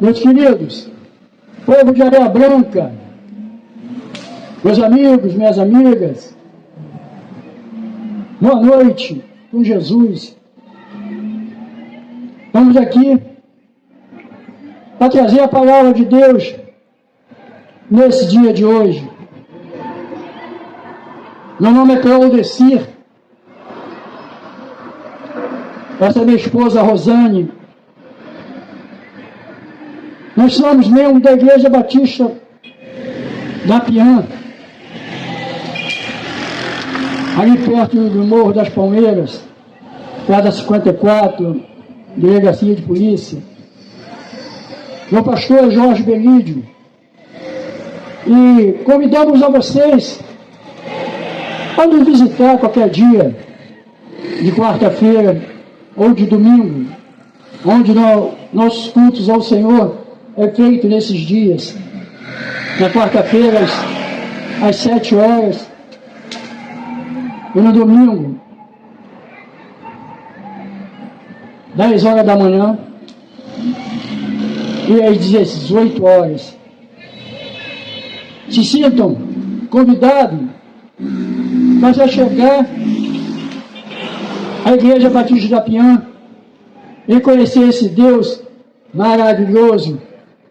Meus queridos, povo de Areia Branca, meus amigos, minhas amigas, boa noite com Jesus. Estamos aqui para trazer a palavra de Deus nesse dia de hoje. Meu nome é Claudecir. Essa é minha esposa Rosane. Nós somos membros da Igreja Batista da Piã, ali perto do Morro das Palmeiras, cada 54, Delegacia de Polícia. Meu pastor é Jorge Belídio. E convidamos a vocês a nos visitar qualquer dia, de quarta-feira ou de domingo, onde nossos cultos ao Senhor é feito nesses dias. Na quarta-feira, às 7 horas, e no domingo, 10 horas da manhã, e às 18 horas. Se sintam convidados para chegar à Igreja Batista da Piã e conhecer esse Deus maravilhoso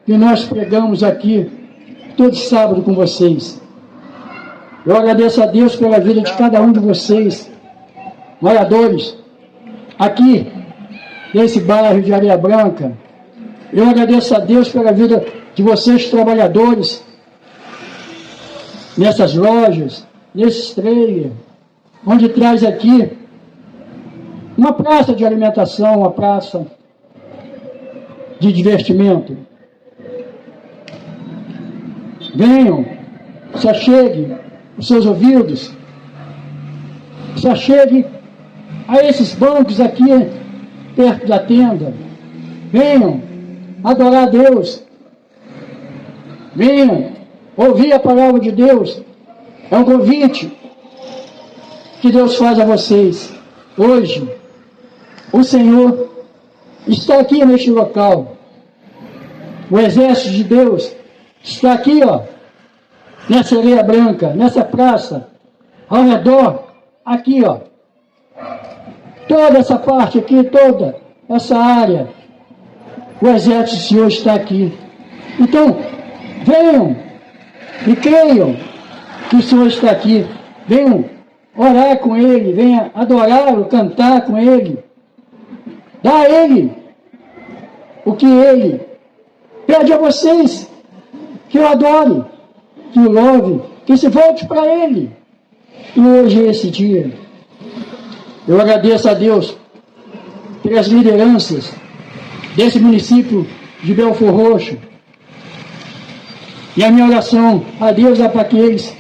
que nós pregamos aqui todo sábado com vocês. Eu agradeço a Deus pela vida de cada um de vocês, moradores aqui nesse bairro de Areia Branca. Eu agradeço a Deus pela vida de vocês, trabalhadores, nessas lojas, nesses trailers, onde traz aqui uma praça de alimentação, uma praça de divertimento. Venham, se achegue os seus ouvidos, se achegue a esses bancos aqui perto da tenda. Venham adorar a Deus. Venham ouvir a palavra de Deus. É um convite que Deus faz a vocês. Hoje, o Senhor está aqui neste local. O exército de Deus está aqui, ó, nessa areia branca, nessa praça, ao redor, aqui, ó. Toda essa parte aqui, toda essa área, o exército do Senhor está aqui. Então, venham e creiam que o Senhor está aqui. Venham orar com Ele, venham adorá-lo, cantar com Ele. Dá a Ele o que Ele pede a vocês, que o adore, que o louve, que se volte para Ele. E hoje é esse dia. Eu agradeço a Deus pelas lideranças desse município de Belfor Roxo. E a minha oração a Deus é para que eles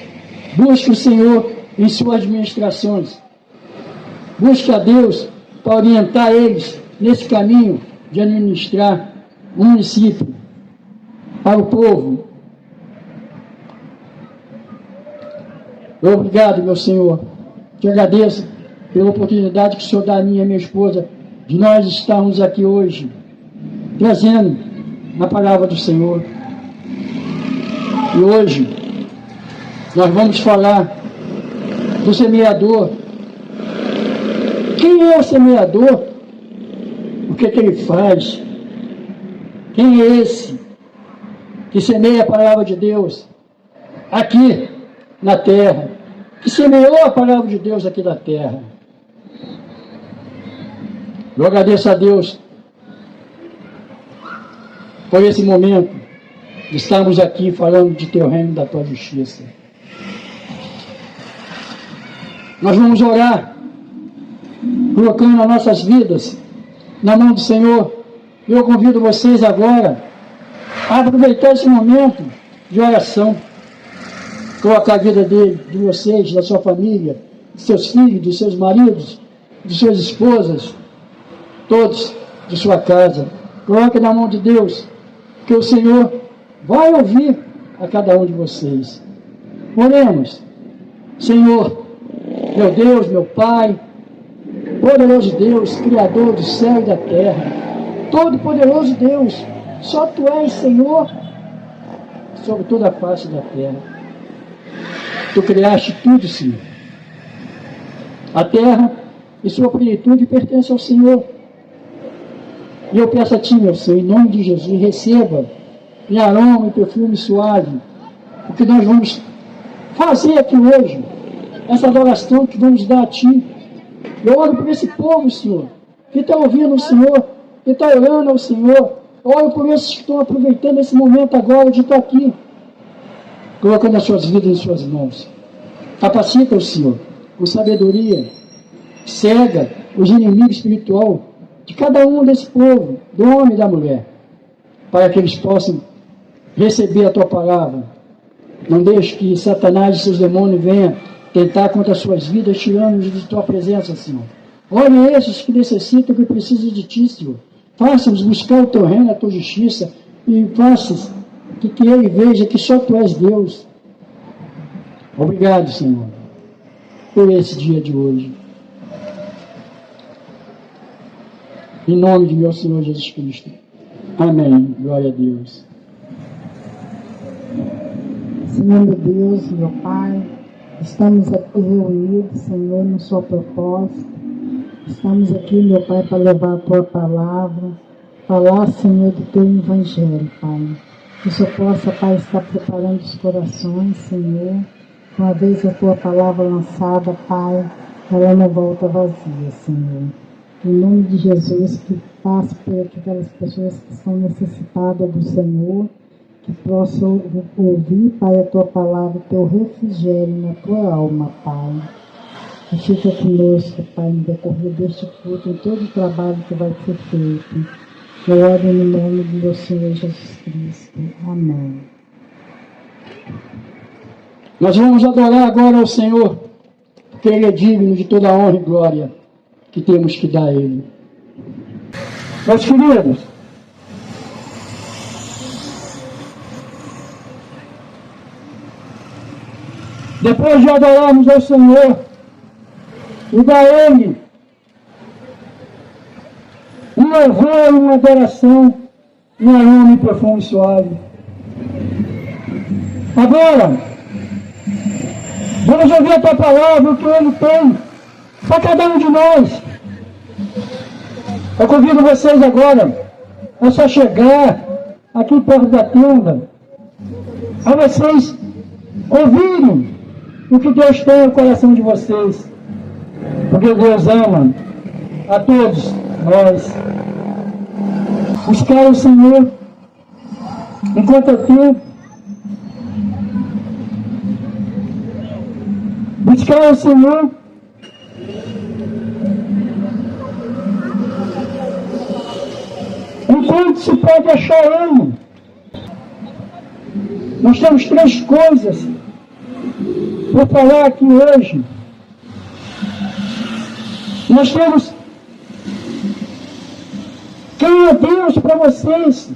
busquem o Senhor em suas administrações. Busque a Deus para orientar eles nesse caminho de administrar o município para o povo. Obrigado, meu Senhor. Te agradeço pela oportunidade que o Senhor dá a mim e a minha esposa de nós estarmos aqui hoje, trazendo a palavra do Senhor. E hoje nós vamos falar do semeador. Quem é o semeador? O que ele faz? Quem é esse que semeia a palavra de Deus aqui na terra? Que semeou a palavra de Deus aqui na terra? Eu agradeço a Deus por esse momento de estarmos aqui falando de teu reino e da tua justiça. Nós vamos orar, colocando as nossas vidas na mão do Senhor. Eu convido vocês agora a aproveitar esse momento de oração, colocar a vida de vocês, da sua família, dos seus filhos, dos seus maridos, de suas esposas, todos de sua casa. Coloque na mão de Deus, que o Senhor vai ouvir a cada um de vocês. Oremos. Senhor, meu Deus, meu Pai, poderoso Deus, Criador do céu e da terra, todo-poderoso Deus, Só Tu és Senhor sobre toda a face da terra. Tu criaste tudo, Senhor. A terra e sua plenitude pertencem ao Senhor. E eu peço a Ti, meu Senhor, em nome de Jesus, receba em aroma e perfume suave o que nós vamos fazer aqui hoje, essa adoração que vamos dar a Ti. Eu oro por esse povo, Senhor, que está ouvindo o Senhor, que está orando ao Senhor. Eu oro por esses que estão aproveitando esse momento agora de estar aqui, colocando as suas vidas em suas mãos. Capacita o Senhor com sabedoria, cega os inimigos espirituais de cada um desse povo, do homem e da mulher, para que eles possam receber a Tua palavra. Não deixe que Satanás e seus demônios venham tentar contra as suas vidas, tirando-os de Tua presença, Senhor. Olhe esses que necessitam, que precisam de Ti, Senhor. Faça-nos buscar o Teu reino, a Tua justiça, e faça que ele veja que só Tu és Deus. Obrigado, Senhor, por esse dia de hoje. Em nome de meu Senhor Jesus Cristo. Amém. Glória a Deus. Senhor meu Deus, meu Pai, estamos aqui reunidos, Senhor, no seu propósito. Estamos aqui, meu Pai, para levar a Tua palavra, falar, Senhor, do Teu Evangelho, Pai. Que o Senhor possa, Pai, estar preparando os corações, Senhor. Uma vez a Tua palavra lançada, Pai, ela não volta vazia, Senhor. Em nome de Jesus, que passe por aquelas pessoas que estão necessitadas do Senhor, que possam ouvir, Pai, a Tua palavra, o Teu refrigério na Tua alma, Pai. E fica conosco, Pai, no decorrer deste culto, em todo o trabalho que vai ser feito. Eu oro no nome do meu Senhor Jesus Cristo. Amém. Nós vamos adorar agora ao Senhor, porque Ele é digno de toda a honra e glória que temos que dar a Ele. Meus queridos, depois de adorarmos ao Senhor e dar a Ele um louvor e uma adoração, um aroma profundo e suave. Agora, vamos ouvir a Tua palavra, o que Ele tem para cada um de nós. Eu convido vocês agora a só chegar aqui perto da tenda, a vocês ouvirem o que Deus tem no coração de vocês, porque Deus ama a todos nós. Buscar o Senhor enquanto é tempo. Buscar o Senhor enquanto se pode achar Ele. Nós temos 3 coisas para falar aqui hoje. Nós temos quem é Deus para vocês.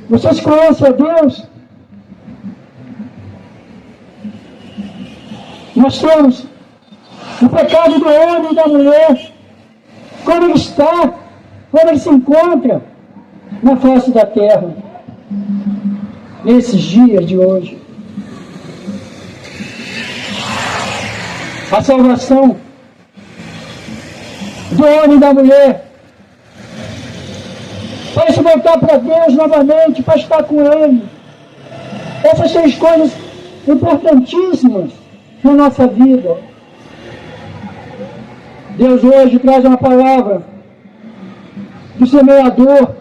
Vocês conhecem a Deus? Nós temos o pecado do homem e da mulher, como ele está, como ele se encontra na face da terra, nesses dias de hoje. A salvação do homem e da mulher, para se voltar para Deus novamente, para estar com Ele. Essas 3 coisas importantíssimas na nossa vida. Deus hoje traz uma palavra do semeador,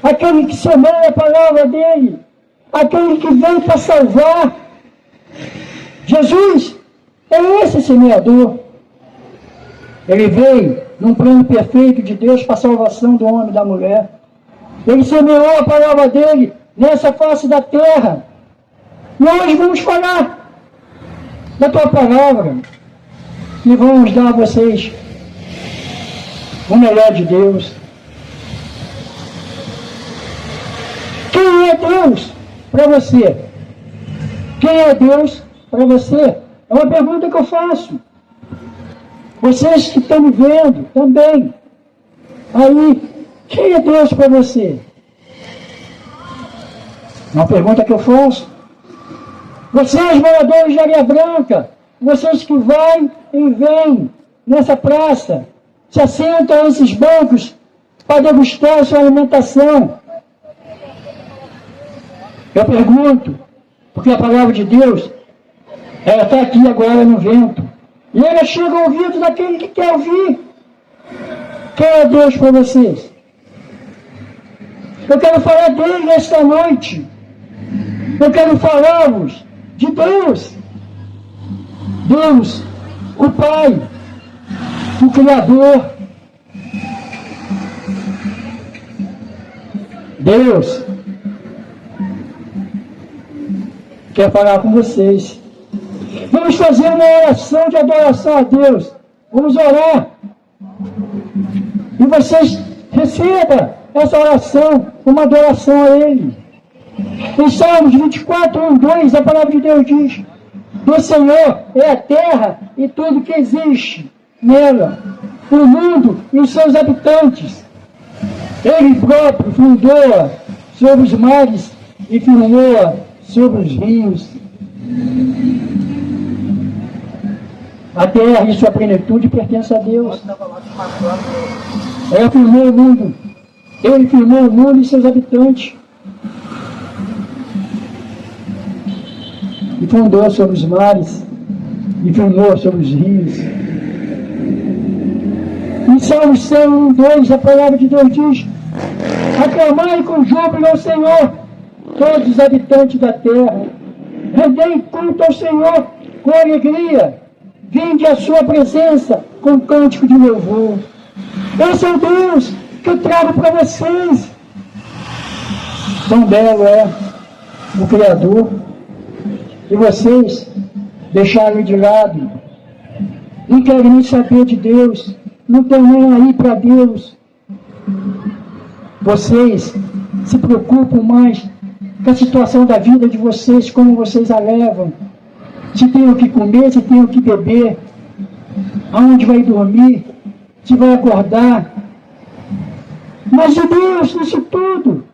aquele que semeia a palavra dele, aquele que vem para salvar. Jesus é esse semeador. Ele veio num plano perfeito de Deus para a salvação do homem e da mulher. Ele semeou a palavra dele nessa face da terra. E hoje vamos falar da Tua palavra e vamos dar a vocês o melhor de Deus. Quem é Deus para você? Quem é Deus para você? É uma pergunta que eu faço. Vocês que estão me vendo também. Aí, quem é Deus para você? Uma pergunta que eu faço. Vocês, moradores de Areia Branca, vocês que vão e vêm nessa praça, se assentam nesses bancos para degustar a sua alimentação. Eu pergunto, porque a palavra de Deus, ela está aqui agora no vento. E ela chega ao ouvido daquele que quer ouvir. Quem é Deus para vocês? Eu quero falar dele esta noite. Eu quero falar-vos de Deus. Deus, o Pai, o Criador. Deus quer falar com vocês. Vamos fazer uma oração de adoração a Deus. Vamos orar. E vocês recebam essa oração, uma adoração a Ele. Em Salmos 24, 1, 2, a palavra de Deus diz: do Senhor é a terra e tudo que existe nela, o mundo e os seus habitantes. Ele próprio fundou sobre os mares e firmou sobre os rios. A terra e sua plenitude pertencem a Deus. Ele firmou o mundo. Ele firmou o mundo e seus habitantes. E fundou sobre os mares. E firmou sobre os rios. Em Salmos 100, 2, a palavra de Deus diz: aclamai com júbilo ao Senhor, todos os habitantes da terra. Rendei culto ao Senhor com alegria. Vinde à sua presença com cântico de louvor. Esse é o Deus que eu trago para vocês. Tão belo é o Criador. E vocês deixaram de lado. Não querem nem saber de Deus. Não estão nem aí para Deus. Vocês se preocupam mais com a situação da vida de vocês, como vocês a levam. Se tem o que comer, se tem o que beber, aonde vai dormir, se vai acordar. Mas de Deus, nisso tudo.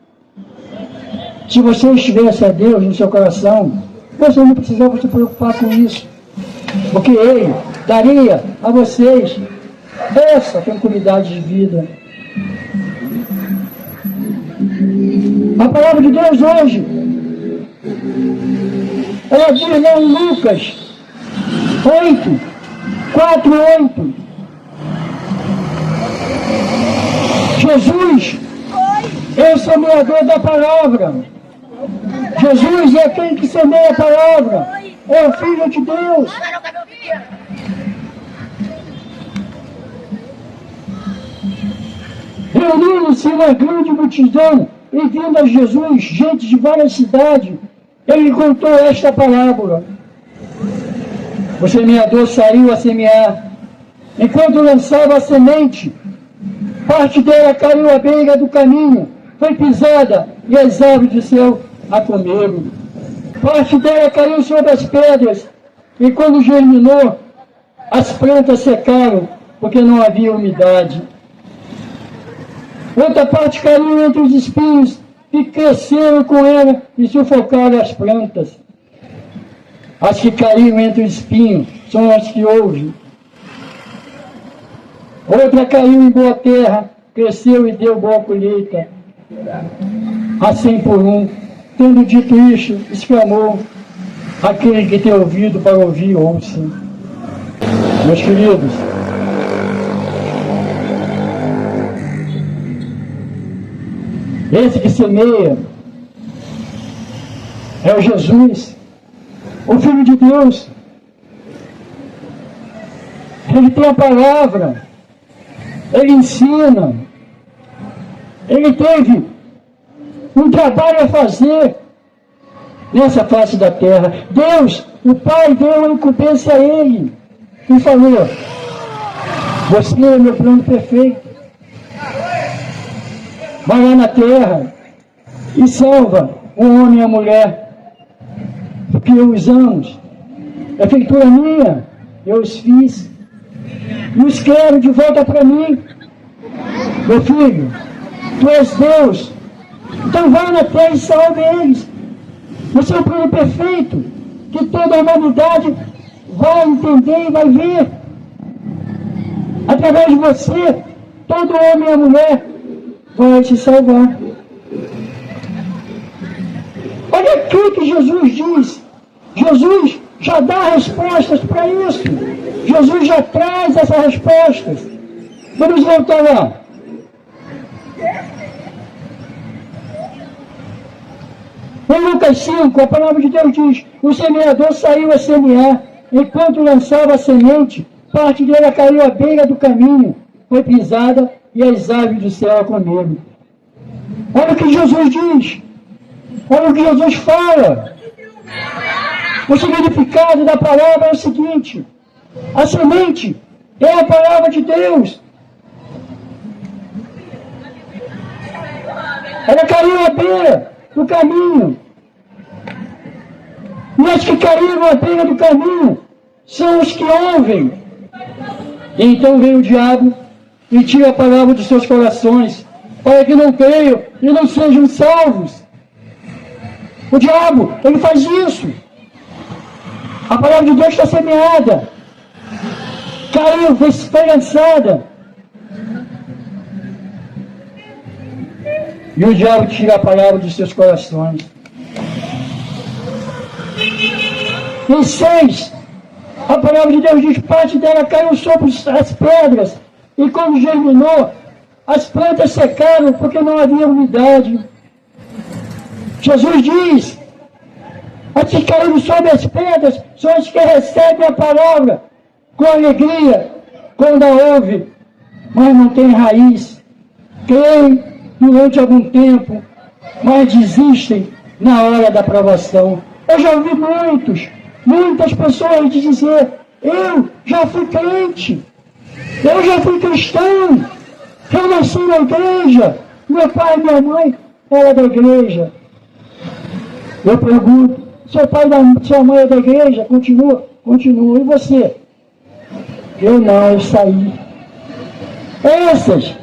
Se você tivesse a Deus no seu coração, você não precisava se preocupar com isso. Porque Ele daria a vocês essa tranquilidade de vida. A palavra de Deus hoje, ela diz lá em Lucas 8, 4, 8. Jesus é o semeador da palavra. Jesus é aquele que semeia a palavra. É o Filho de Deus. Reunindo-se uma grande multidão e vindo a Jesus, gente de várias cidades, ele contou esta parábola. O semeador saiu a semear. Enquanto lançava a semente, parte dela caiu à beira do caminho, foi pisada e as aves do céu a comeram. Parte dela caiu sobre as pedras e quando germinou, as plantas secaram porque não havia umidade. Outra parte caiu entre os espinhos que cresceram com ela e sufocaram as plantas. As que caíram entre os espinhos são as que ouvem. Outra caiu em boa terra, cresceu e deu boa colheita. A 100 por 1. Tendo dito isso, exclamou: aquele que tem ouvido para ouvir, ouça. Meus queridos, esse que semeia é o Jesus, o Filho de Deus. Ele tem a palavra, ele ensina, ele teve um trabalho a fazer nessa face da terra. Deus, o Pai, deu a incumbência a ele e falou: você é meu plano perfeito. Vai lá na terra e salva o homem e a mulher, porque eu os amo. É feitura minha, eu os fiz. E os quero de volta para mim. meu filho, tu és Deus, então vai na terra e salve eles. Você é o plano perfeito, que toda a humanidade vai entender e vai ver. Através de você, todo homem e mulher vai se salvar. Olha aqui que Jesus diz. Jesus já dá respostas para isso. Jesus já traz essas respostas. Vamos voltar lá. Em Lucas 5, a palavra de Deus diz: o semeador saiu a semear. Enquanto lançava a semente, parte dela caiu à beira do caminho, foi pisada e as aves do céu a comeram. Olha o que Jesus diz. Olha o que Jesus fala. O significado da palavra é o seguinte: a semente é a palavra de Deus. Ela caiu à beira do caminho. E os que caíram à beira do caminho são os que ouvem. E então vem o diabo e tira a palavra dos seus corações, para que não creiam e não sejam salvos. O diabo, ele faz isso. A palavra de Deus está semeada. Caiu, foi lançada. E o diabo tira a palavra dos seus corações. Em 6, a palavra de Deus diz: parte dela caiu sobre as pedras, e quando germinou, as plantas secaram porque não havia umidade. Jesus diz: as que caíram sobre as pedras são as que recebem a palavra com alegria quando a ouvem, mas não tem raiz. Creem durante algum tempo, mas desistem na hora da provação. Eu já ouvi muitas pessoas dizer: eu já fui crente, eu já fui cristão, eu nasci na igreja, meu pai e minha mãe eram da igreja. Eu pergunto: seu pai e sua mãe é da igreja? Continua? Continua. E você? Eu não, eu saí. Essas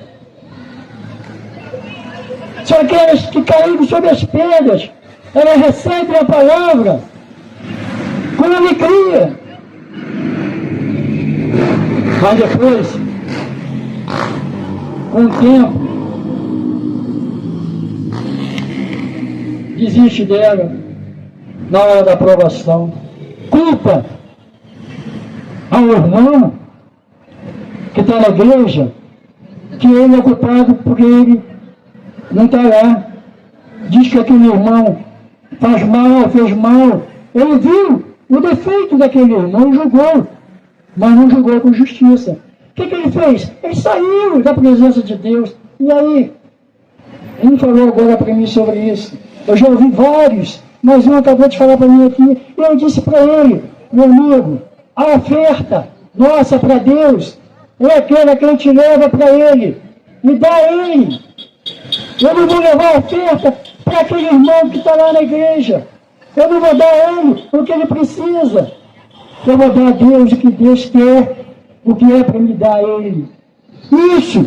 são aquelas que caíram sobre as pedras. Elas recebem a palavra com alegria. Mas depois, com o tempo, desiste dela na hora da aprovação. Culpa ao irmão que está na igreja que ele é culpado porque ele não está lá. Diz que aquele irmão faz mal, fez mal. Ele viu o defeito daquele irmão e julgou, mas não julgou com justiça. O que ele fez? Ele saiu da presença de Deus. E aí? Ele falou agora para mim sobre isso. Eu já ouvi vários, mas um acabou de falar para mim aqui. E eu disse para ele: meu amigo, a oferta nossa para Deus é aquela que a gente leva para Ele e dá a Ele. Eu não vou levar a oferta para aquele irmão que está lá na igreja. Eu não vou dar a ele o que ele precisa. Eu vou dar a Deus o que Deus quer, o que é para me dar a Ele. Isso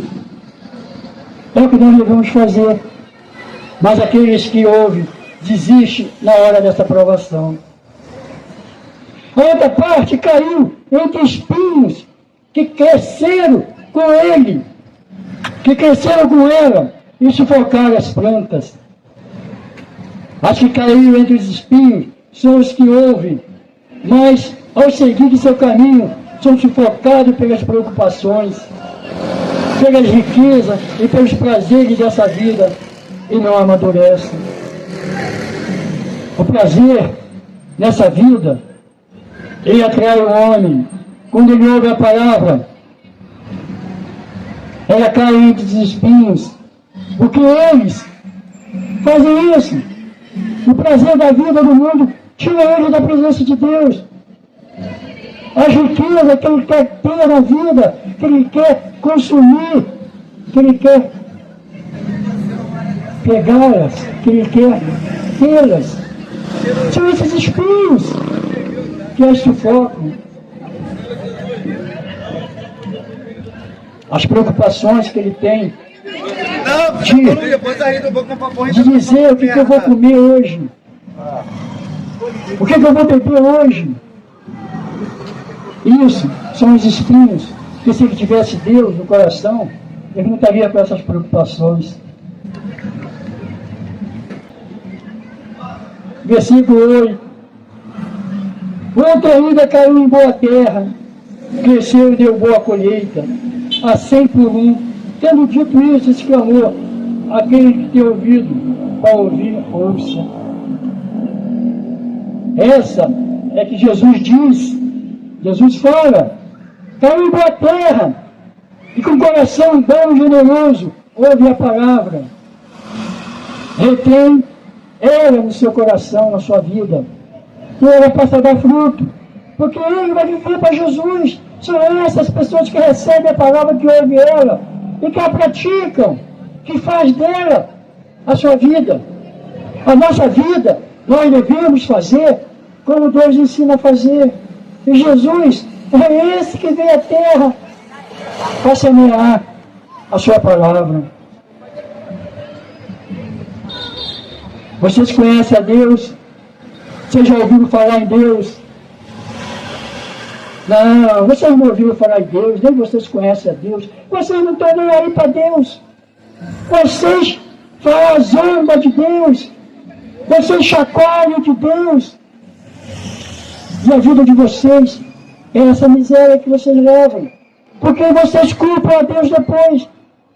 é o que nós devemos fazer. Mas aqueles que ouvem, desistem na hora dessa provação. A outra parte caiu entre espinhos que cresceram com ele, que cresceram com ela e sufocaram as plantas. As que caíram entre os espinhos são os que ouvem, mas ao seguir seu caminho são sufocados pelas preocupações, pelas riquezas e pelos prazeres dessa vida e não amadurecem. O prazer nessa vida, ele atrai o homem. Quando ele ouve a palavra, ela cai entre os espinhos, porque eles fazem isso. O prazer da vida do mundo tira ele da presença de Deus. As riquezas que ele quer ter na vida, que ele quer consumir, que ele quer pegá-las, que ele quer tê-las, são esses espinhos que as sufocam. As preocupações que ele tem de dizer o que eu vou comer hoje, o que eu vou beber hoje. Isso são os espinhos, que se ele tivesse Deus no coração, ele não estaria com essas preocupações. Versículo 8. Outro ainda caiu em boa terra, cresceu e deu boa colheita, a 100 por um. Tendo dito isso, exclamou: aquele que tem ouvido para ouvir, ouça. Essa é que Jesus diz, Jesus fala, caiu em boa terra, e com coração bom e generoso, ouve a palavra. Retém ela no seu coração, na sua vida, e ela passa a dar fruto, porque ele vai viver para Jesus. São essas pessoas que recebem a palavra, que ouvem ela, e que a praticam, que faz dela a sua vida. A nossa vida, nós devemos fazer como Deus ensina a fazer. E Jesus é esse que veio à terra para semear a sua palavra. Vocês conhecem a Deus? Vocês já ouviram falar em Deus? Não, vocês não ouviram falar em Deus, nem vocês conhecem a Deus. Vocês não estão nem aí para Deus. Vocês falam a zomba de Deus. Vocês chacoalham de Deus. E a vida de vocês é essa miséria que vocês levam. Porque vocês culpam a Deus depois.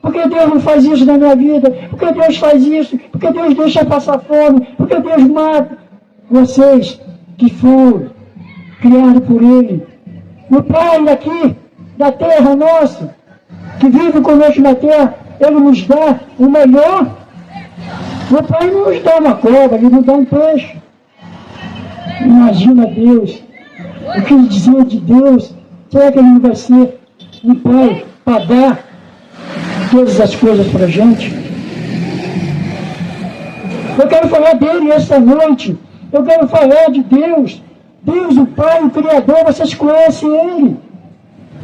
Porque Deus não faz isso na minha vida. Porque Deus faz isso. Porque Deus deixa passar fome. Porque Deus mata. Vocês que foram criados por Ele. O Pai daqui, da terra nossa, que vive conosco na terra, Ele nos dá o melhor. O Pai não nos dá uma cobra, Ele nos dá um peixe. Imagina Deus. O que dizer de Deus? Será que Ele não vai ser um Pai para dar todas as coisas para a gente? Eu quero falar dele esta noite. Eu quero falar de Deus. Deus, o Pai, o Criador, vocês conhecem Ele.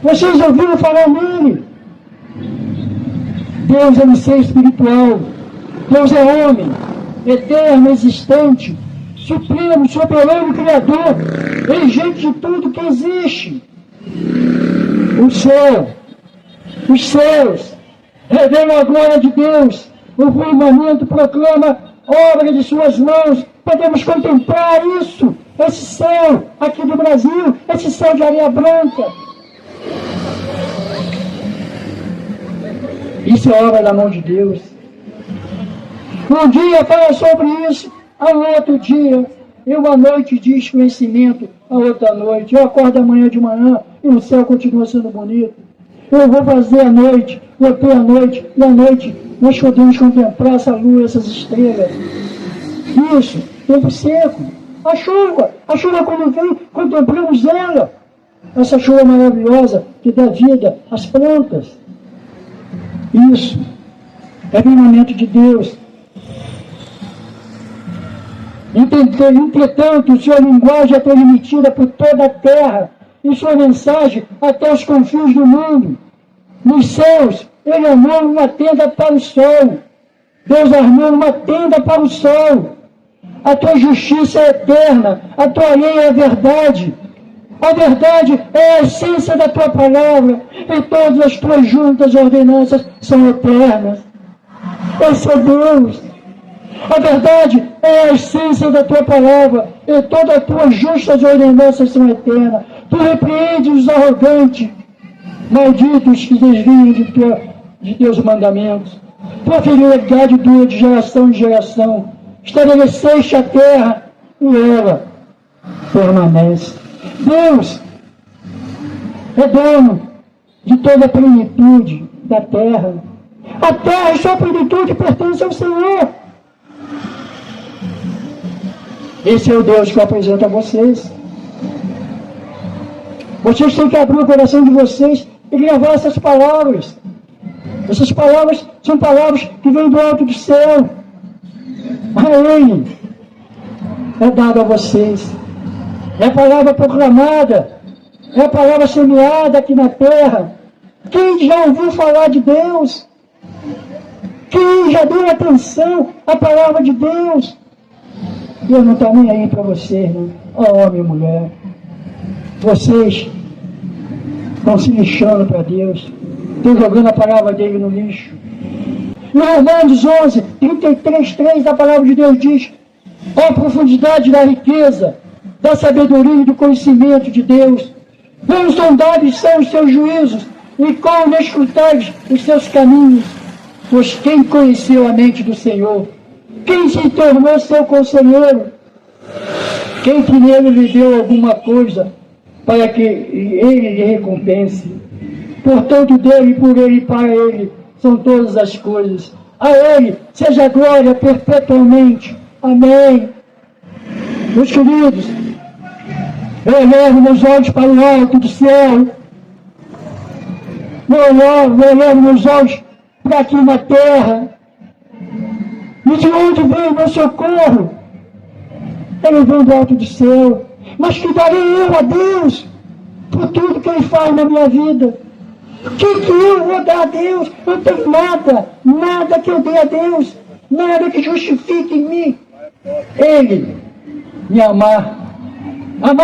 Vocês ouviram falar nele. Deus é um ser espiritual. Deus é homem, eterno, existente, supremo, soberano, Criador, regente de tudo que existe. O céu, os céus, revelam a glória de Deus. O firmamento proclama obra de suas mãos. Podemos contemplar isso, esse céu aqui do Brasil, esse céu de areia branca. Isso é obra da mão de Deus. Um dia fala sobre isso, ao outro dia, e uma noite diz conhecimento, a outra noite. Eu acordo amanhã de manhã e o céu continua sendo bonito. Eu vou fazer a noite, vou ter a noite, e à noite nós podemos contemplar essa lua, essas estrelas. Isso, tempo seco. A chuva quando vem, contemplamos ela. Essa chuva maravilhosa que dá vida às plantas. Isso é firmamento de Deus. Entretanto, sua linguagem é transmitida por toda a terra e sua mensagem até os confins do mundo. Nos céus, Ele armou uma tenda para o sol. Deus armou uma tenda para o sol. A tua justiça é eterna, a tua lei é a verdade. A verdade é a essência da tua palavra, e todas as tuas juntas ordenanças são eternas. Esse é Deus. A verdade é a essência da tua palavra, e todas as tuas justas ordenanças são eternas. Tu repreendes os arrogantes, malditos que desviam de teus mandamentos. Tua fidelidade dura de geração em geração. Estabeleceste a terra e ela permanece. Deus é dono de toda a plenitude da terra. A terra e sua plenitude pertence ao Senhor. Esse é o Deus que eu apresento a vocês. Vocês têm que abrir o coração de vocês e gravar essas palavras. Essas palavras são palavras que vêm do alto do céu. A Ele é dado a vocês. É a palavra proclamada. É a palavra semeada aqui na terra. Quem já ouviu falar de Deus? Quem já deu atenção à palavra de Deus? Deus não está nem aí para vocês, não. Ó, homem e mulher. Vocês estão se lixando para Deus. Estão jogando a palavra dele no lixo. Em Romanos 11, 33, 3, a palavra de Deus diz: ó, a profundidade da riqueza, da sabedoria e do conhecimento de Deus. Quão sondáveis são os seus juízos e quão inescrutáveis os seus caminhos. Pois quem conheceu a mente do Senhor? Quem se tornou seu conselheiro? Quem que nele lhe deu alguma coisa para que ele lhe recompense? Portanto, dele, por ele e para ele são todas as coisas. A ele seja a glória perpetuamente. Amém. Meus queridos, eu elevo meus olhos para o alto do céu. Eu elevo meus olhos para aqui na terra. E de onde vem o meu socorro? Ele vem do alto do céu. Mas que darei eu a Deus por tudo que Ele faz na minha vida? O que eu vou dar a Deus? Não tem nada que eu dê a Deus, nada que justifique em mim Ele me amar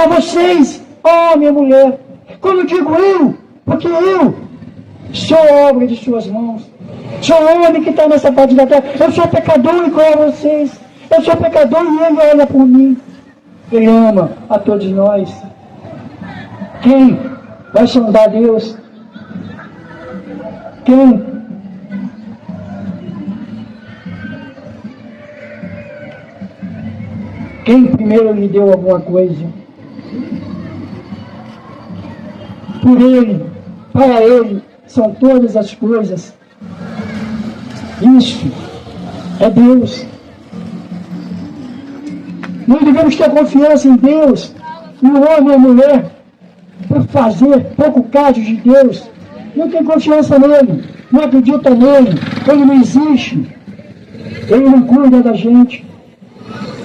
vocês, homem e mulher. Quando digo eu, porque eu sou obra de suas mãos, sou homem que está nessa parte da terra, eu sou pecador igual a vocês, eu sou pecador e Ele olha por mim, Ele ama a todos nós. Quem vai sondar Deus? Quem primeiro lhe deu alguma coisa? Por Ele, para Ele, são todas as coisas. Isso é Deus. Nós devemos ter confiança em Deus. E o homem e a mulher, por fazer pouco caso de Deus, não tem confiança nele, não acredita nele, ele não existe, ele não cuida da gente.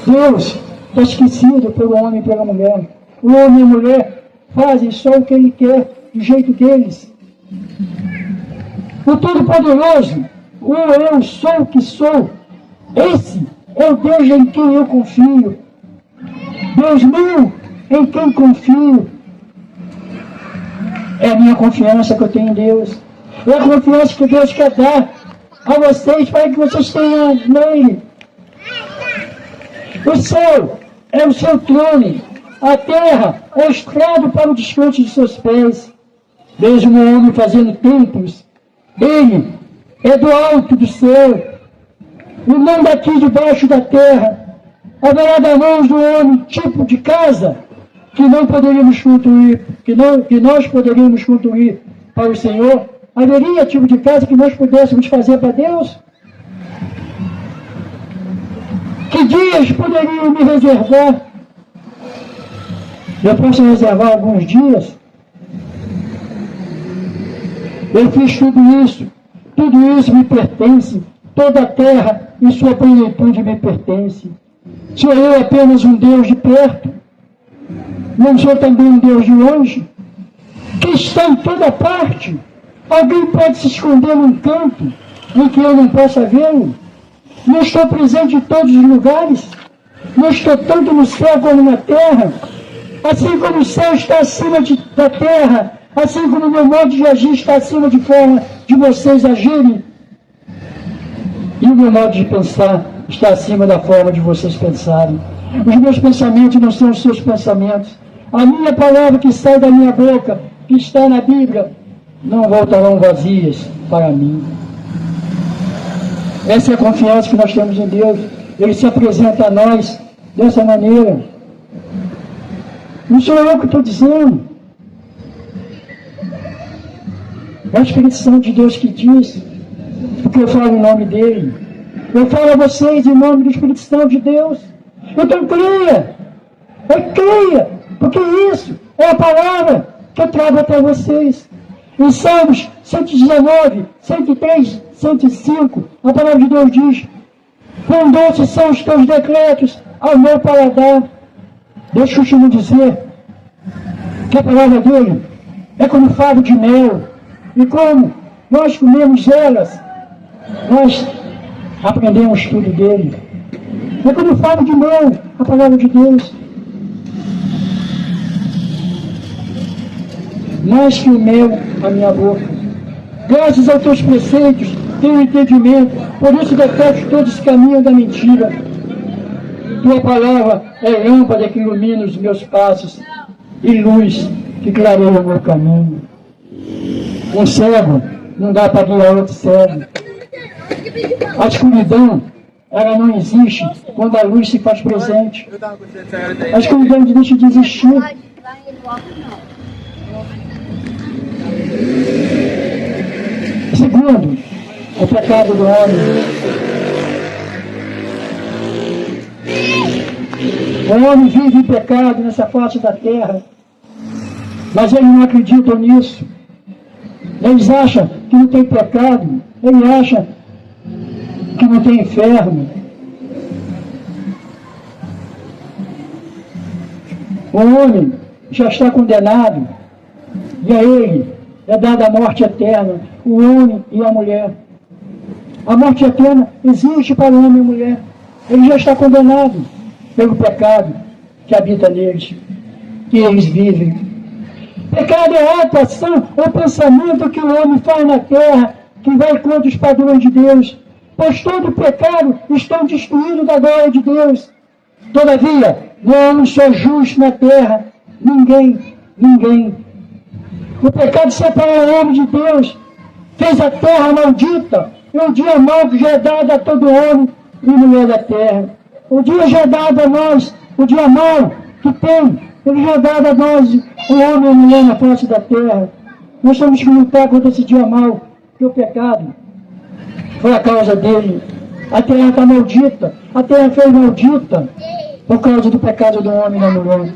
Deus está esquecido pelo homem e pela mulher. O homem e a mulher fazem só o que ele quer, do jeito deles. O Todo-Poderoso, o eu sou o que sou, esse é o Deus em quem eu confio. Deus meu, em quem confio. É a minha confiança que eu tenho em Deus. É a confiança que Deus quer dar a vocês para que vocês tenham nele. O céu é o seu trono. A terra é o estrado para o descanso de seus pés. Vejo um homem fazendo templos. Ele é do alto do céu. E não daqui debaixo da terra. Haverá da mãos do homem tipo de casa que não poderíamos construir, que nós poderíamos construir para o Senhor. Haveria tipo de casa que nós pudéssemos fazer para Deus? Que dias poderiam me reservar? Eu posso reservar alguns dias? Eu fiz tudo isso me pertence, toda a terra e sua plenitude me pertence. Sou eu apenas um Deus de perto? Não sou também um Deus de longe? Que está em toda parte? Alguém pode se esconder num canto em que eu não possa vê-lo? Não estou presente em todos os lugares? Não estou tanto no céu como na terra? Assim como o céu está acima da terra, assim como o meu modo de agir está acima de forma de vocês agirem, e o meu modo de pensar está acima da forma de vocês pensarem. Os meus pensamentos não são os seus pensamentos. A minha palavra que sai da minha boca, que está na Bíblia, não voltarão vazias para mim. Essa é a confiança que nós temos em Deus. Ele se apresenta a nós dessa maneira. Não sou eu que estou dizendo. É o Espírito Santo de Deus que diz, porque eu falo em nome dele. Eu falo a vocês em nome do Espírito Santo de Deus. Então creia, porque isso é a palavra que eu trago até vocês. Em Salmos 119, 103, 105, a palavra de Deus diz: quão doces são os teus decretos ao meu paladar. Deixa eu te dizer que a palavra dele é como favo de mel. E como nós comemos elas, nós aprendemos tudo dele. É quando eu falo de mel, a palavra de Deus. Mais que o mel a minha boca. Graças aos teus preceitos, tenho entendimento, por isso detesto todos os caminhos da mentira. Tua palavra é lâmpada que ilumina os meus passos e luz que clareia o meu caminho. Um cego não dá para guiar outro cego. A escuridão, ela não existe quando a luz se faz presente. A escuridão deixa de existir. Segundo, o pecado do homem. O homem vive em pecado nessa face da terra, mas eles não acreditam nisso. Eles acham que não tem pecado, eles acham que não tem inferno. O homem já está condenado, e a ele é dada a morte eterna, o homem e a mulher. A morte eterna existe para o homem e a mulher. Ele já está condenado pelo pecado que habita neles, que eles vivem. Pecado é a atuação, é o pensamento que o homem faz na terra, que vai contra os padrões de Deus. Pois todo pecado está destruído da glória de Deus. Todavia, não sou justo na terra, ninguém. O pecado separou o homem de Deus, fez a terra maldita, e o dia mau que já é dado a todo homem e mulher da terra. O dia já é dado a nós, o dia mau que tem, ele já é dado a nós, o homem e a mulher na face da terra. Nós temos que lutar contra esse dia mau, que o pecado foi a causa dele. A terra está maldita, a terra foi maldita por causa do pecado do homem e da mulher.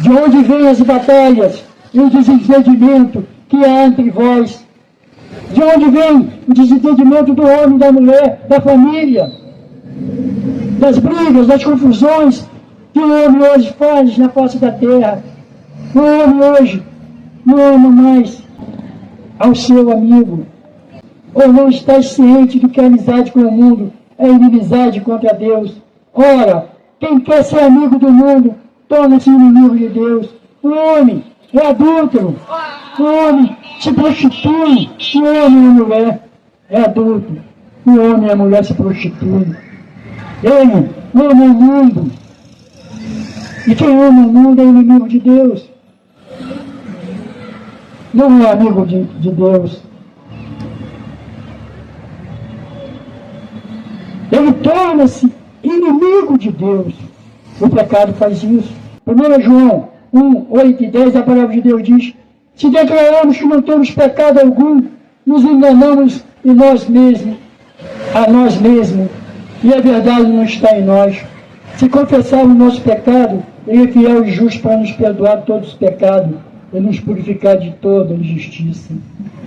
De onde vêm as batalhas e o desentendimento que há entre vós? De onde vem o desentendimento do homem, da mulher, da família? Das brigas, das confusões que o homem hoje faz na face da terra. O homem hoje não ama mais ao seu amigo. Ou não está ciente de que a amizade com o mundo é inimizade contra Deus. Ora, quem quer ser amigo do mundo torna-se inimigo de Deus. O homem é adúltero. O homem se prostitui. O homem e a mulher é adúltero. O homem e a mulher se prostituem. Ele ama o mundo. E quem ama o mundo é inimigo de Deus. Não é amigo de Deus. Ele torna-se inimigo de Deus. O pecado faz isso. 1 João 1, 8 e 10, a palavra de Deus diz: se declararmos que não temos pecado algum, nos enganamos a nós mesmos, e a verdade não está em nós. Se confessarmos o nosso pecado, Ele é fiel e justo para nos perdoar todos os pecados e nos purificar de toda injustiça.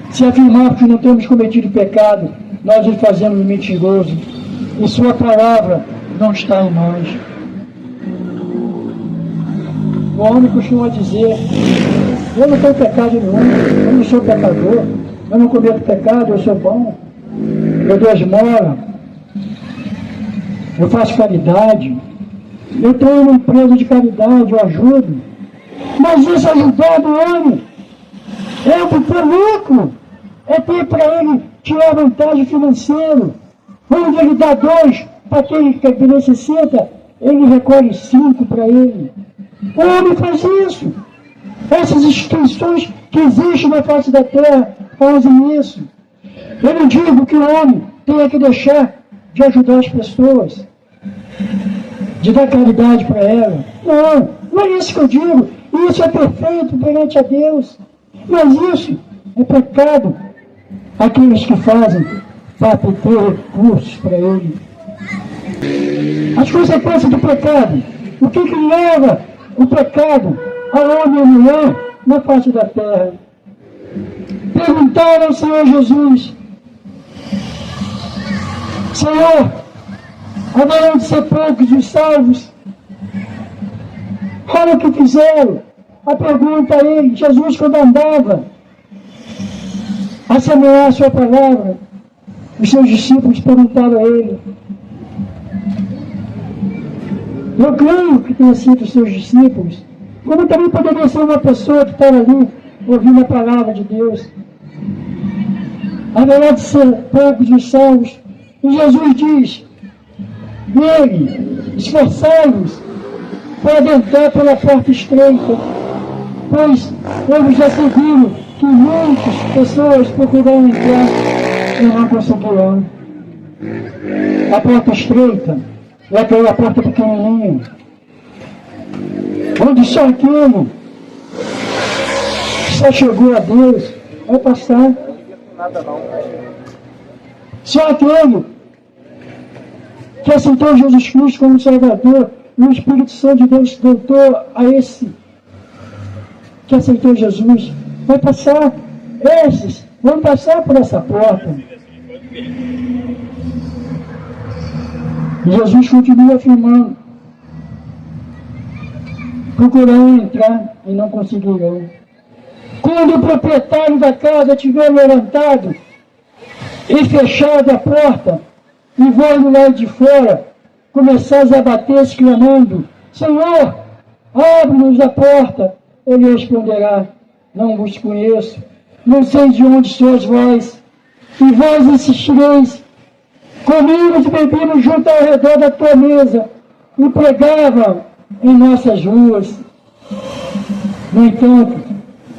Se afirmarmos que não temos cometido pecado, nós o fazemos mentiroso, e sua palavra não está em nós. O homem costuma dizer: eu não tenho pecado nenhum, eu não sou pecador, eu não cometo pecado, eu sou bom, eu dou esmola, eu faço caridade, eu tenho uma empresa de caridade, eu ajudo. Mas isso ajudar do homem é obter lucro, é ter para ele tirar vantagem financeira. Onde ele dá 2 para quem necessita, ele recolhe 5 para ele. O homem faz isso. Essas instituições que existem na face da terra fazem isso. Eu não digo que o homem tenha que deixar de ajudar as pessoas, de dar caridade para ela. Não é isso que eu digo. Isso é perfeito perante a Deus. Mas isso é pecado aqueles que fazem para ter recursos para ele. As consequências do pecado. O que leva o pecado ao homem e à mulher na face da terra? Perguntaram ao Senhor Jesus: Senhor, haverão de ser poucos os salvos? Olha o que fizeram. A pergunta a ele: Jesus, quando andava a semear a sua palavra, os seus discípulos perguntaram a ele. Eu creio que tenha sido os seus discípulos, como também poderia ser uma pessoa que estava ali ouvindo a palavra de Deus. Haverá de ser poucos os salvos. E Jesus diz, nele, esforçai-vos para adentrar pela porta estreita, pois eu vos asseguro que muitas pessoas procurarão entrar e não conseguirão. A porta estreita é aquela porta pequenininha, onde só aquele que só chegou a Deus vai passar. Só aquele que aceitou Jesus Cristo como Salvador, e o Espírito Santo de Deus doutor a esse que aceitou Jesus, vai passar. Esses vão passar por essa porta. E Jesus continua afirmando, procurarão entrar e não conseguirão. Quando o proprietário da casa tiver levantado e fechado a porta, e vós do lado de fora começares a bater, exclamando, Senhor, abre-nos a porta, ele responderá, não vos conheço, não sei de onde sois vós. E vós insistireis, comíamos e bebíamos junto ao redor da tua mesa, e pregavam em nossas ruas. No entanto,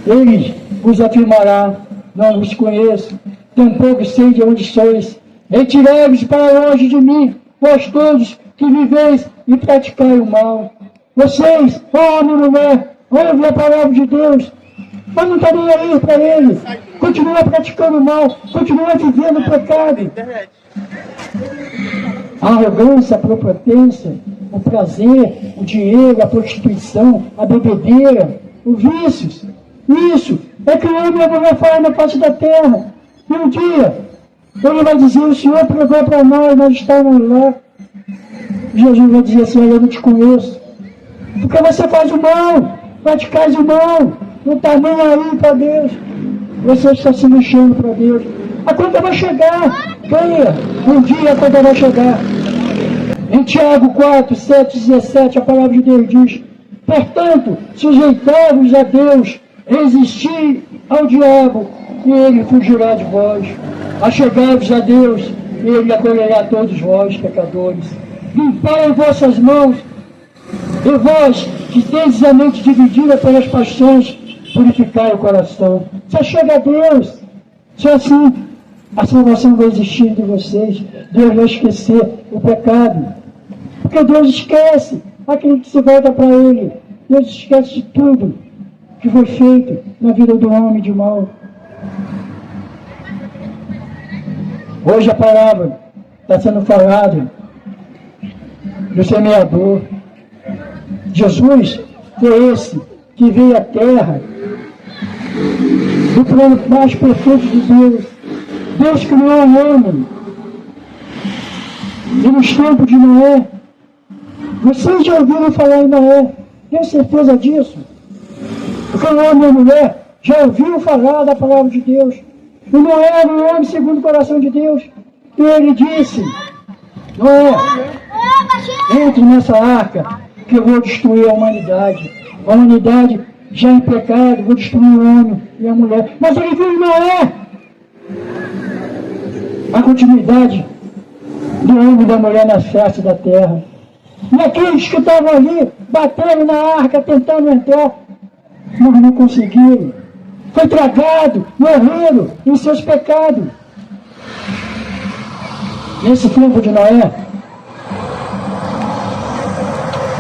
ele vos afirmará, não vos conheço, tampouco sei de onde sois. Retirai-vos para longe de mim, vós todos que viveis e praticai o mal. Vocês, homem e mulher, ouvem a palavra de Deus, mas não está nem aí para eles. Continua praticando o mal, continua vivendo o pecado. A arrogância, a prepotência, o prazer, o dinheiro, a prostituição, a bebedeira, os vícios. Isso é que o homem e a mulher fazem na face da terra. E um dia, ele vai dizer, o Senhor pregou para nós estávamos lá. Jesus vai dizer assim, eu não te conheço. Porque você faz o mal, praticais o mal, não está nem aí para Deus. Você está se mexendo para Deus. A conta vai chegar, creia, um dia a conta vai chegar. Em Tiago 4, 7, 17, a palavra de Deus diz, portanto, sujeitai-vos a Deus, resistir ao diabo, e ele fugirá de vós. Achegai-vos a Deus, e ele acolherá todos vós, pecadores. Limpai vossas mãos, e vós, que tendes a mente dividida pelas paixões, purificai o coração. Só chega a Deus. Só assim a salvação vai existir de vocês. Deus vai esquecer o pecado. Porque Deus esquece aquele que se volta para Ele. Deus esquece de tudo que foi feito na vida do homem de mal. Hoje a palavra está sendo falada do semeador. Jesus foi esse que veio à terra do plano mais perfeito de Deus. Deus criou o homem. E nos tempos de Noé, vocês já ouviram falar em Noé? Tem certeza disso? Porque o homem e a mulher já ouviram falar da palavra de Deus. E Noé era um homem segundo o coração de Deus. E ele disse, Noé, entre nessa arca, que eu vou destruir a humanidade. A humanidade já em pecado, vou destruir o homem e a mulher. Mas ele viu em Noé a continuidade do homem e da mulher na face da terra. E aqueles que estavam ali, batendo na arca, tentando entrar, mas não conseguiram. Foi tragado, morreram em seus pecados. Nesse tempo de Noé,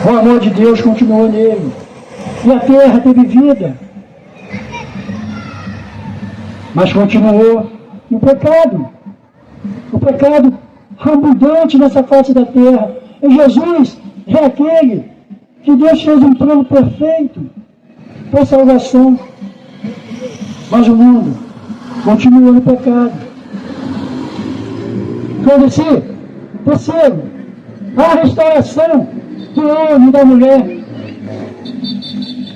o amor de Deus continuou nele. E a terra teve vida. Mas continuou no pecado. O pecado abundante nessa face da terra. E Jesus é aquele que Deus fez um plano perfeito para a salvação. Mas o mundo continua no pecado. Então, terceiro, a restauração do homem e da mulher.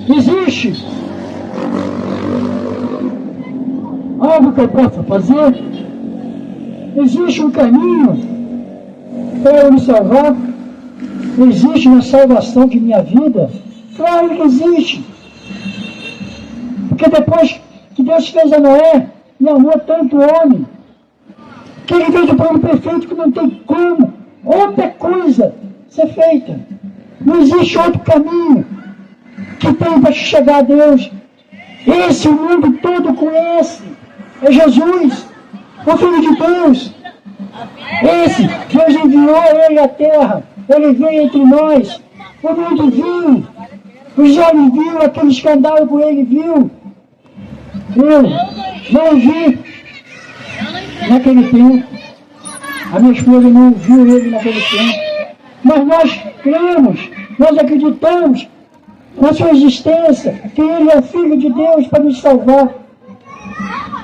Existe algo que eu possa fazer? Existe um caminho para eu me salvar? Existe uma salvação de minha vida? Claro que existe. Porque depois que Deus fez a Noé e amou tanto o homem, que ele fez o plano perfeito que não tem como outra coisa ser feita. Não existe outro caminho que tem para chegar a Deus. Esse o mundo todo conhece. É Jesus, o Filho de Deus. Esse, Deus enviou ele à terra. Ele veio entre nós. O mundo viu. Os olhos viram, aquele escândalo que ele viu. Eu não vi naquele tempo. A minha esposa não viu ele naquele tempo. Mas nós cremos, nós acreditamos na sua existência, que ele é o Filho de Deus para nos salvar.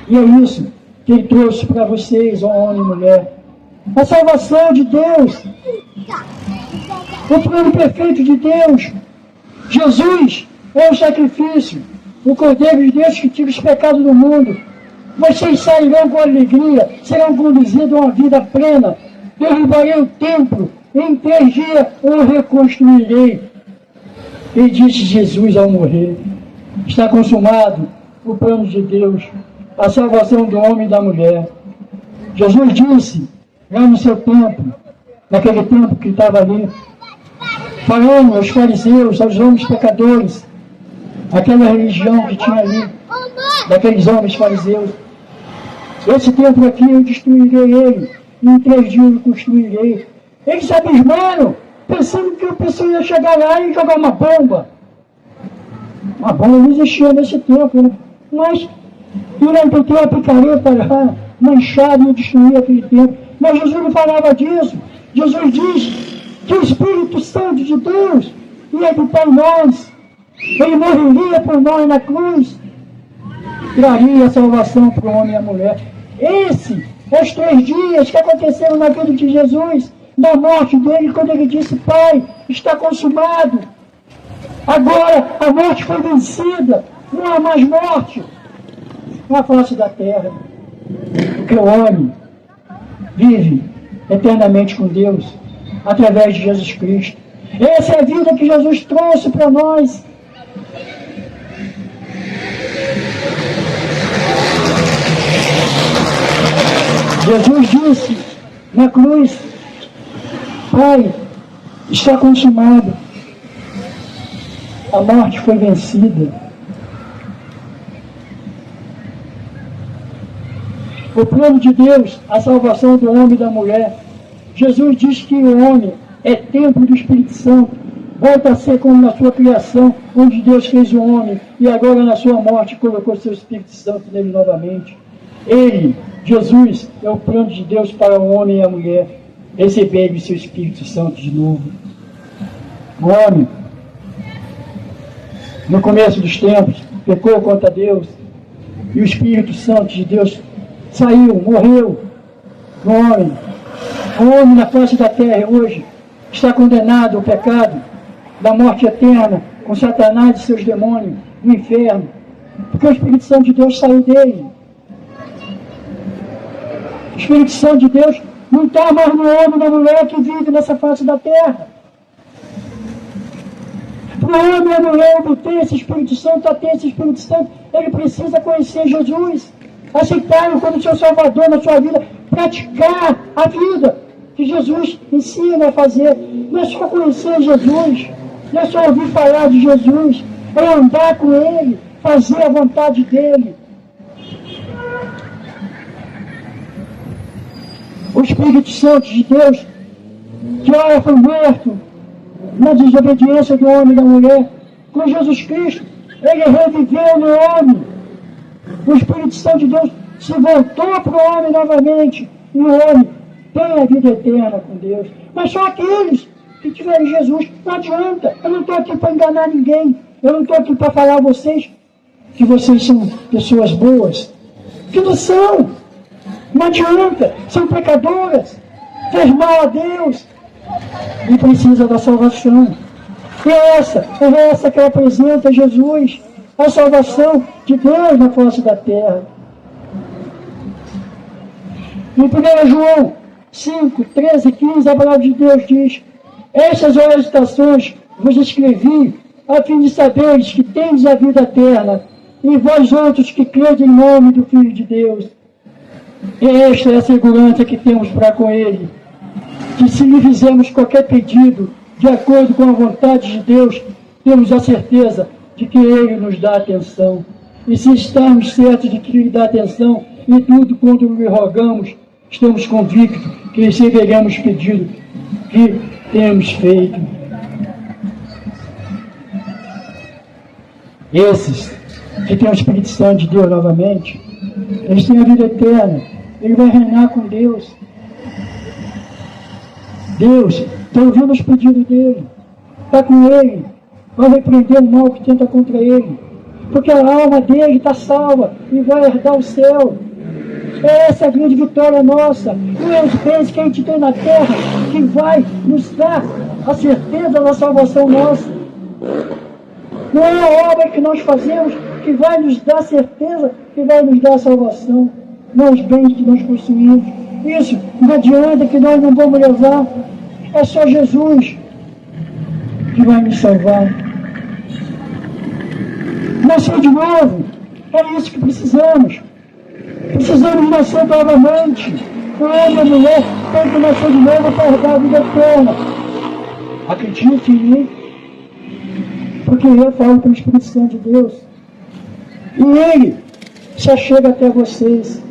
E é isso que ele trouxe para vocês, homem e mulher. A salvação de Deus. O plano perfeito de Deus. Jesus é o sacrifício, o Cordeiro de Deus que tira os pecados do mundo. Vocês sairão com alegria, serão conduzidos a uma vida plena. Derrubarei o templo, em 3 dias eu reconstruirei. E disse Jesus ao morrer: está consumado o plano de Deus, a salvação do homem e da mulher. Jesus disse, lá no seu templo, naquele templo que estava ali, falando aos fariseus, aos homens pecadores, aquela religião que tinha ali, daqueles homens fariseus: esse templo aqui eu destruirei ele, e em 3 dias eu construirei. Eles se abismaram, pensando que a pessoa ia chegar lá e jogar uma bomba. Uma bomba não existia nesse templo, né? Mas irão ter uma picareta lá, manchada e destruir aquele templo. Mas Jesus não falava disso. Jesus diz que o Espírito Santo de Deus ia habitar em nós. Ele morreria por nós na cruz. Traria a salvação para o homem e a mulher. Esse é os 3 dias que aconteceram na vida de Jesus, da morte dele, quando ele disse: Pai, está consumado. Agora a morte foi vencida, não há mais morte na face da terra. Porque o homem vive eternamente com Deus, através de Jesus Cristo. Essa é a vida que Jesus trouxe para nós. Jesus disse na cruz: Pai, está consumado. A morte foi vencida. O plano de Deus, a salvação do homem e da mulher. Jesus diz que o homem é templo do Espírito Santo. Volta a ser como na sua criação, onde Deus fez o homem, e agora na sua morte colocou seu Espírito Santo nele novamente. Ele, Jesus, é o plano de Deus para o homem e a mulher receberem o seu Espírito Santo de novo. O homem, no começo dos tempos, pecou contra Deus, e o Espírito Santo de Deus saiu, morreu no homem. O homem na face da terra hoje está condenado ao pecado da morte eterna, com Satanás e seus demônios no inferno, porque o Espírito Santo de Deus saiu dele. O Espírito Santo de Deus não está mais no homem e na mulher que vive nessa face da terra. Para o homem e a mulher obter esse Espírito Santo, a ter esse Espírito Santo, ele precisa conhecer Jesus, aceitar-o como seu Salvador na sua vida, praticar a vida que Jesus ensina a fazer. Não é só conhecer Jesus, não é só ouvir falar de Jesus, é andar com Ele, fazer a vontade dEle. O Espírito Santo de Deus, que ora foi morto na desobediência do homem e da mulher, com Jesus Cristo, Ele reviveu no homem. O Espírito Santo de Deus se voltou para o homem novamente, e o homem tem a vida eterna com Deus. Mas só aqueles que tiverem Jesus. Não adianta, eu não estou aqui para enganar ninguém, eu não estou aqui para falar a vocês que vocês são pessoas boas, que não são. Não adianta, são pecadoras, fez mal a Deus e precisa da salvação. E é essa que apresenta Jesus, a salvação de Deus na face da terra. Em 1 João 5, 13 e 15, a palavra de Deus diz: estas orientações vos escrevi, a fim de saberes que tendes a vida eterna, e vós outros que credes em nome do Filho de Deus. E esta é a segurança que temos para com Ele, que se lhe fizermos qualquer pedido, de acordo com a vontade de Deus, temos a certeza de que Ele nos dá atenção. E se estamos certos de que Ele dá atenção em tudo quanto lhe rogamos, estamos convictos que receberemos o pedido que temos feito. Esses que têm o Espírito Santo de Deus novamente, eles têm a vida eterna. Ele vai reinar com Deus. Deus está ouvindo os pedidos dele, está com ele, vai repreender o mal que tenta contra ele, porque a alma dele está salva e vai herdar o céu. Essa é a grande vitória nossa. Não é os bens que a gente tem na terra que vai nos dar a certeza da salvação nossa. Não é a obra que nós fazemos que vai nos dar a certeza que vai nos dar a salvação. Não os bens que nós possuímos. Isso não adianta, que nós não vamos levar. É só Jesus que vai nos salvar. Nascer de novo. É isso que precisamos. Precisamos nascer novamente. O homem e a mulher tem que nascer de novo para herdar a vida eterna. Acredite em mim. Porque eu falo pelo Espírito Santo de Deus. E Ele só chega até vocês.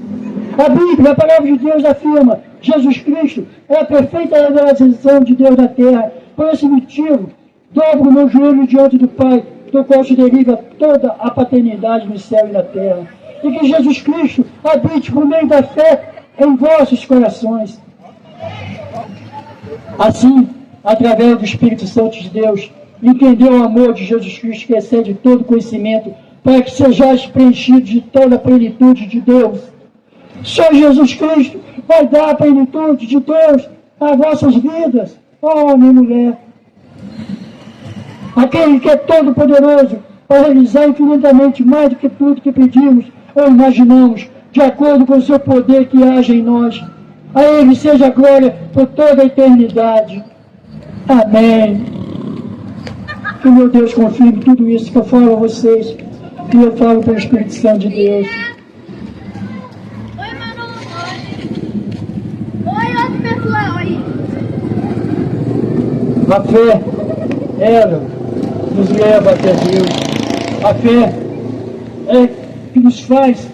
A Bíblia, a palavra de Deus afirma: Jesus Cristo é a perfeita revelação de Deus na terra. Por esse motivo, dobro meu joelho diante do Pai, do qual se deriva toda a paternidade no céu e na terra. E que Jesus Cristo habite por meio da fé em vossos corações. Assim, através do Espírito Santo de Deus, entendeu o amor de Jesus Cristo que excede todo conhecimento, para que sejais preenchidos de toda a plenitude de Deus. Só Jesus Cristo vai dar a plenitude de Deus às vossas vidas, homem e mulher. Aquele que é todo poderoso para realizar infinitamente mais do que tudo que pedimos ou imaginamos, de acordo com o seu poder que age em nós. A Ele seja a glória por toda a eternidade. Amém. Que meu Deus confirme tudo isso que eu falo a vocês, e eu falo pelo Espírito Santo de Deus. Oi, Manu. Oi, outra pessoa. Oi. A fé, ela nos leva até Deus. A fé é que nos faz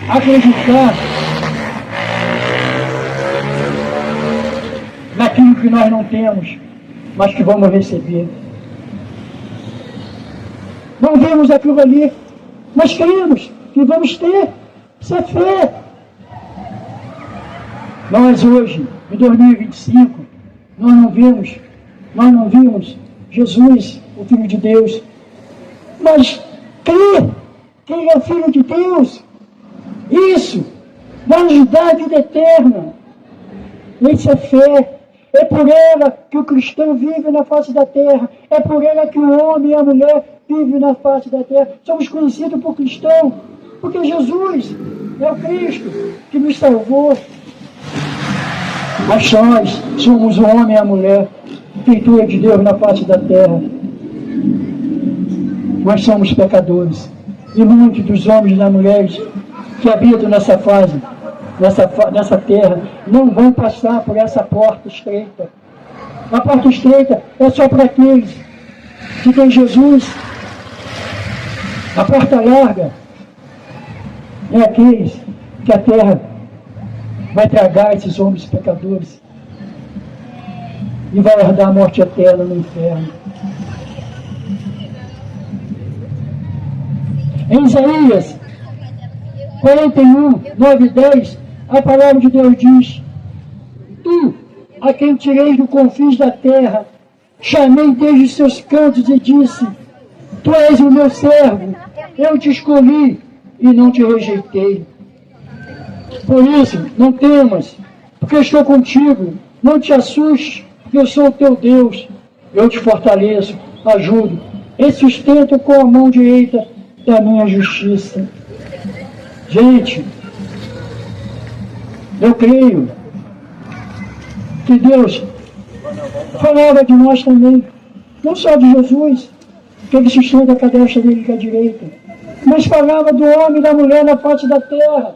acreditar naquilo que nós não temos, mas que vamos receber. Não vemos aquilo ali, mas cremos que vamos ter. Isso é fé. Nós hoje, em 2025, nós não vimos Jesus, o Filho de Deus, mas crer que Ele é o Filho de Deus. Isso vai nos dar a vida eterna. Isso é fé. É por ela que o cristão vive na face da terra. É por ela que o homem e a mulher vivem na face da terra. Somos conhecidos por cristão, porque Jesus é o Cristo que nos salvou. Mas nós somos o homem e a mulher, feitura de Deus na face da terra. Nós somos pecadores. E muitos dos homens e das mulheres que habitam nessa fase, nessa terra, não vão passar por essa porta estreita. A porta estreita é só para aqueles que têm Jesus. A porta larga é aqueles que a terra vai tragar esses homens pecadores e vai herdar a morte eterna no inferno. Em Isaías 41, 9 e 10, a palavra de Deus diz: Tu, a quem tirei do confins da terra, chamei desde os seus cantos e disse: Tu és o meu servo, eu te escolhi e não te rejeitei. Por isso, não temas, porque estou contigo. Não te assustes, porque eu sou o teu Deus. Eu te fortaleço, ajudo e sustento com a mão direita da minha justiça. Gente, Eu creio que Deus falava de nós também, não só de Jesus, que ele sustenta a cabeça dele com a direita, mas falava do homem e da mulher na face da terra.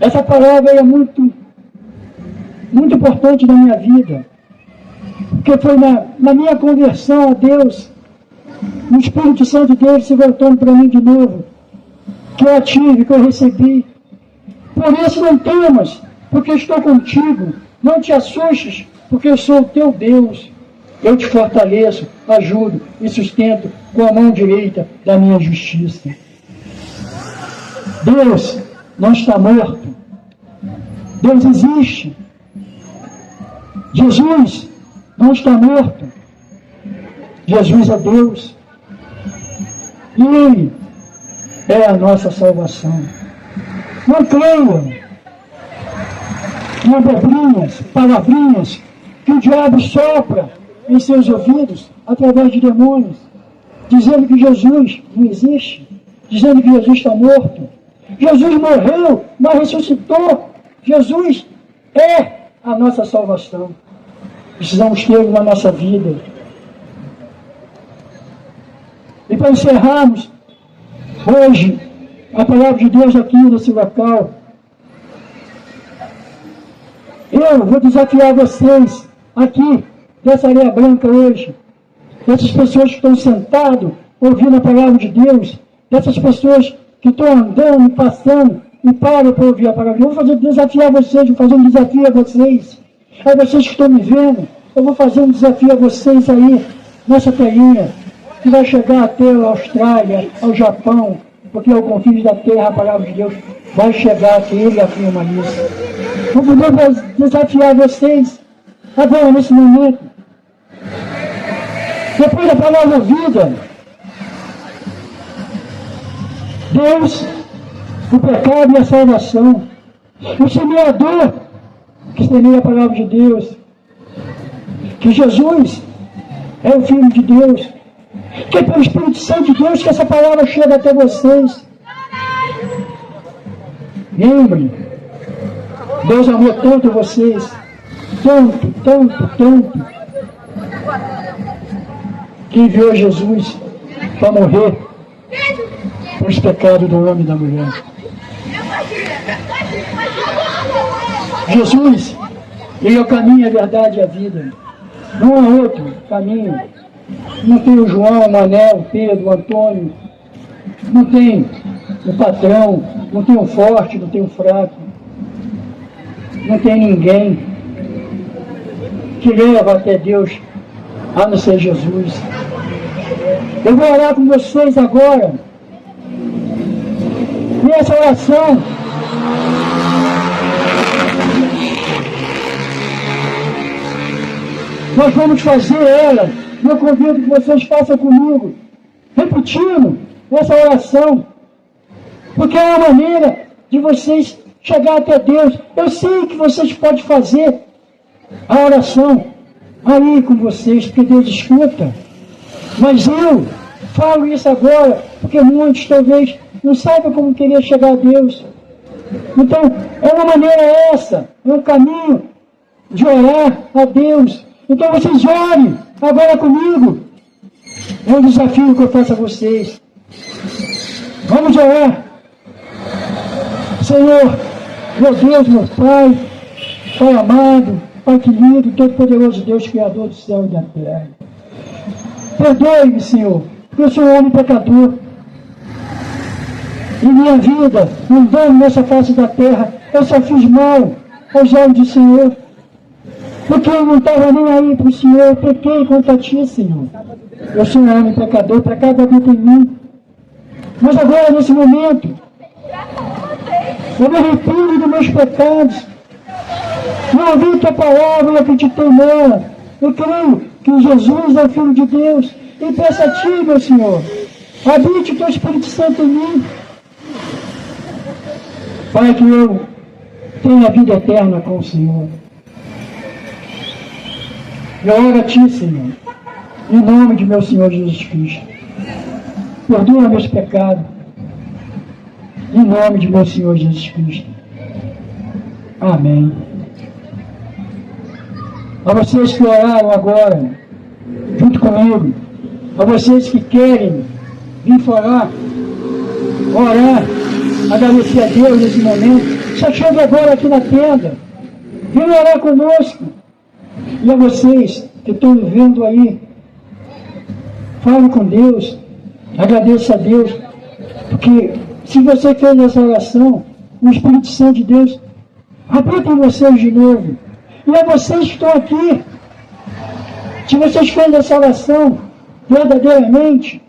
Essa palavra é muito importante na minha vida, porque foi na minha conversão a Deus, o Espírito Santo de Deus se voltando para mim de novo, que eu tive, que eu recebi. Por isso não temas, porque estou contigo. Não te assustes, porque eu sou o teu Deus. Eu te fortaleço, ajudo e sustento com a mão direita da minha justiça. Deus não está morto. Deus existe. Jesus não está morto. Jesus é Deus. E Ele é a nossa salvação. Não creiam em abobrinhas, palavrinhas que o diabo sopra em seus ouvidos através de demônios, dizendo que Jesus não existe, dizendo que Jesus está morto. Jesus morreu, mas ressuscitou. Jesus é a nossa salvação. Precisamos tê-lo na nossa vida. E para encerrarmos hoje a palavra de Deus aqui nesse local, eu vou desafiar vocês aqui dessa areia branca hoje, dessas pessoas que estão sentadas ouvindo a palavra de Deus, dessas pessoas que estão andando, passando e param para ouvir a palavra de Deus. Eu vou desafiar vocês, vou fazer um desafio a vocês. A vocês que estão me vendo, eu vou fazer um desafio a vocês aí, nessa telinha, que vai chegar até a Austrália, ao Japão, porque é o confins da terra, a palavra de Deus vai chegar aqui, ele afirma isso. Eu vou desafiar vocês agora, nesse momento. Depois da palavra ouvida, Deus, o pecado e a salvação, o semeador que semeia a palavra de Deus, que Jesus é o Filho de Deus, que é pelo Espírito Santo de Deus que essa palavra chega até vocês. Lembrem, Deus amou tanto vocês, tanto, que enviou Jesus para morrer pelos pecados do homem e da mulher. Jesus, ele é o caminho, a verdade e a vida. Não há outro caminho. Não tem o João, o Manel, o Pedro, o Antônio. Não tem o patrão, não tem o forte, não tem o fraco. Não tem ninguém que leva até Deus, a não ser Jesus. Eu vou orar com vocês agora. E essa oração nós vamos fazer ela. Eu convido que vocês façam comigo, repetindo essa oração, porque é uma maneira de vocês chegar até Deus. Eu sei que vocês podem fazer a oração aí com vocês, porque Deus escuta. Mas eu falo isso agora, porque muitos talvez não saibam como querer chegar a Deus. Então, é uma maneira essa, é um caminho de orar a Deus. Então vocês orem agora comigo. É um desafio que eu faço a vocês. Vamos orar. Senhor, meu Deus, meu Pai, Pai amado, Pai querido, todo-poderoso Deus, Criador do céu e da terra. Perdoe-me, Senhor, porque eu sou um homem pecador. Em minha vida, andando nessa face da terra, eu só fiz mal aos olhos do Senhor. Porque eu não estava nem aí para o Senhor, eu pequei contra Ti, Senhor. Eu sou um homem pecador, pecado habita em mim. Mas agora, nesse momento, eu me arrependo dos meus pecados. Eu ouvi Tua palavra e acreditei nela. Eu creio que Jesus é o Filho de Deus. E peço a Ti, meu Senhor, habite o Teu Espírito Santo em mim. Pai, que eu tenha vida eterna com o Senhor. Eu oro a Ti, Senhor, em nome de meu Senhor Jesus Cristo. Perdoa meus pecados. Em nome de meu Senhor Jesus Cristo. Amém. A vocês que oraram agora, junto comigo, a vocês que querem vir falar, orar, agradecer a Deus nesse momento, só chega agora aqui na tenda. Vem orar conosco. E a vocês que estão me vendo aí, fale com Deus, agradeça a Deus, porque se você fez essa oração, o Espírito Santo de Deus habita em vocês de novo. E é vocês que estão aqui. Se vocês fez essa oração verdadeiramente,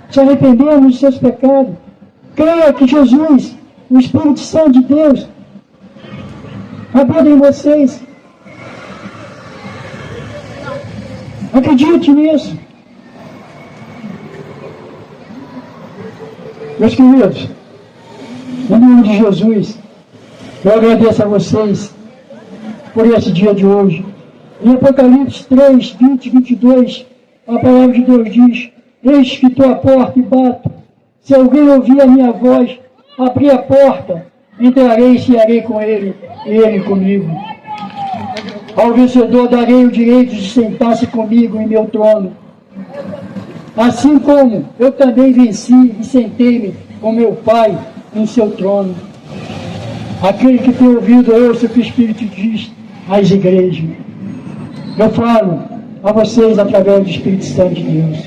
se arrependendo dos seus pecados, creia que Jesus, o Espírito Santo de Deus, habita em vocês. Acredite nisso. Meus queridos, em nome de Jesus, eu agradeço a vocês por esse dia de hoje. Em Apocalipse 3, 20 e 22, a palavra de Deus diz: eis que estou à porta e bato. Se alguém ouvir a minha voz, abrir a porta, entrarei e cearei com ele, e ele comigo. Ao vencedor darei o direito de sentar-se comigo em meu trono. Assim como eu também venci e sentei-me com meu Pai em seu trono. Aquele que tem ouvido, ouça o que o Espírito diz às igrejas. Eu falo a vocês através do Espírito Santo de Deus.